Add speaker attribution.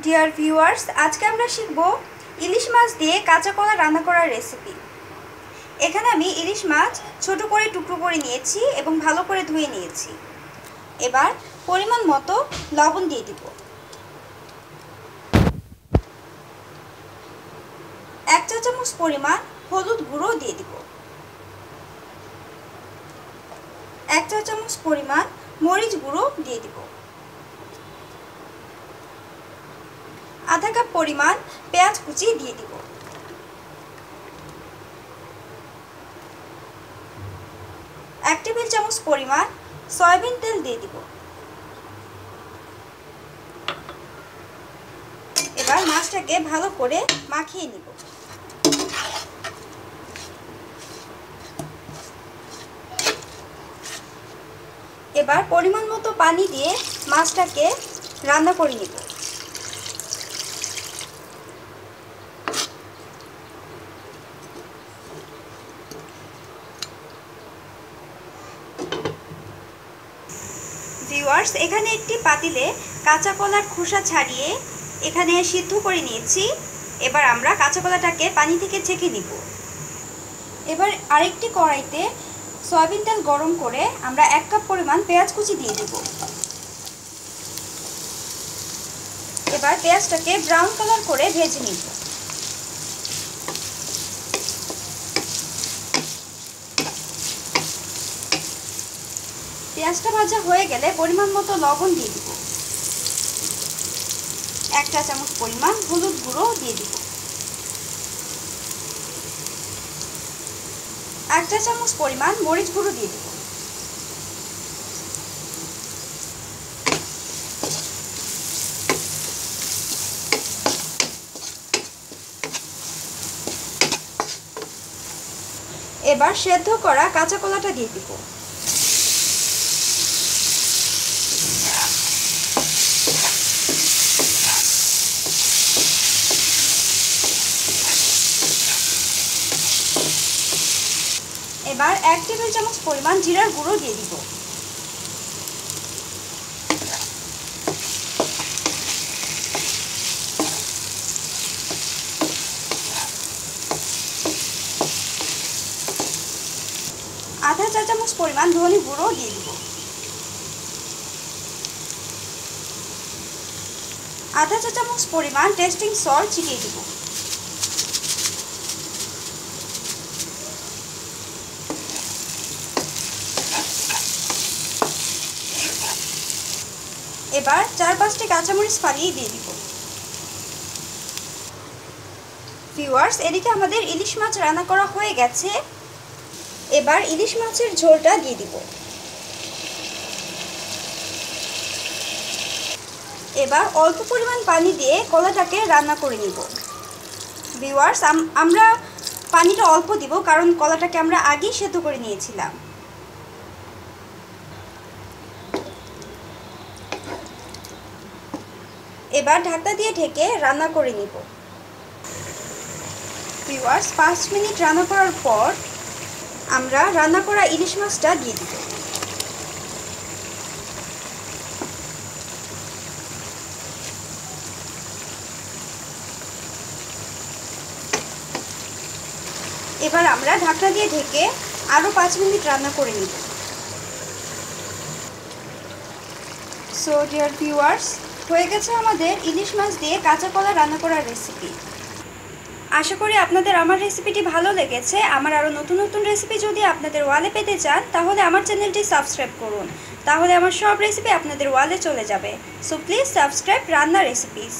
Speaker 1: Dear viewers, আজকে আমরা শিখব ইলিশ মাছ দিয়ে কাঁচা কলা রান্না করার রেসিপি। এখানে আমি ইলিশ মাছ ছোট করে টুকরো করে নিয়েছি এবং ভালো করে ধুয়ে নিয়েছি। এবার পরিমাণ মতো লবণ দিয়ে দিব, 1 চা চামচ পরিমাণ হলুদ গুঁড়ো দিয়ে দিব, 1 চা চামচ পরিমাণ মরিচ গুঁড়ো দিয়ে দিব, আধা কাপ পরিমাণ পেঁয়াজ কুচি দিয়ে দিব, 1 টেবিল চামচ পরিমাণ সয়াবিন তেল দিয়ে দিব। এবার মাছটাকে ভালো করে মাখিয়ে নিব। এবার পরিমাণ মতো পানি দিয়ে মাছটাকে রান্না করে নিব। ভিউয়ার্স, এখানে একটি পাতিলে কাঁচা কলার খোসা ছাড়িয়ে এখানে সিদ্ধ করে নিয়েছি। এবার আমরা কাঁচা কলাটাকে পানি থেকে ছেঁকে নিব। এবার আরেকটি কড়াইতে সয়াবিন তেল গরম করে আমরা 1 কাপ পরিমাণ পেঁয়াজ কুচি দিয়ে দিব। এবার পেঁয়াজটাকে ব্রাউন কালার করে ভেজে নিব। পেঁয়াজটা ভাজা হয়ে গেলে পরিমাণ মতো লবণ দিয়ে দিব, 1 চা চামচ পরিমাণ হলুদ গুঁড়ো দিয়ে দিব, 1 চা চামচ পরিমাণ মরিচ গুঁড়ো দিয়ে দিব। এবার সেদ্ধ করা কাঁচা কলাটা দিয়ে দিব। এবার 1 টেবিল চামচ পরিমাণ জিরার গুঁড়ো দিয়ে দিব। আধা চা চামচ পরিমাণ ধনে গুঁড়ো দিয়ে দিব। আধা চা চামচ পরিমাণ টেস্টিং সল্ট ছিটিয়ে দিব। এবার 4-5টি কাঁচামরিচ ফালিয়ে দিয়ে দিব। ভিউয়ার্স, এদিকে আমাদের ইলিশ মাছ রান্না করা হয়ে গেছে। এবার ইলিশ মাছের ঝোলটা দিয়ে দিব। এবার অল্প পরিমাণ পানি দিয়ে কলাটাকে রান্না করে নিব। ভিউয়ার্স, আমরা পানিটা অল্প দিব কারণ কলাটাকে আমরা আগেই সেদ্ধ করে নিয়েছিলাম। এবার ঢাকনা দিয়ে ঢেকে রান্না করে নিব। ভিউয়ার্স, 5 মিনিট রান্না করার পর আমরা রান্না করা ইলিশ মাছটা দিয়ে দিব। এবার আমরা ঢাকনা দিয়ে ঢেকে আরও 5 মিনিট রান্না করে নিব। সো ডিয়ার ভিউয়ার্স, হয়ে গেছে আমাদের ইলিশ মাছ দিয়ে কাঁচা কলা রান্না করার রেসিপি। আশা করি আপনাদের আমার রেসিপিটি ভালো লেগেছে। আমার আরও নতুন নতুন রেসিপি যদি আপনাদের ওয়ালে পেতে চান তাহলে আমার চ্যানেলটি সাবস্ক্রাইব করুন, তাহলে আমার সব রেসিপি আপনাদের ওয়ালে চলে যাবে। সো প্লিজ সাবস্ক্রাইব রান্না রেসিপিস।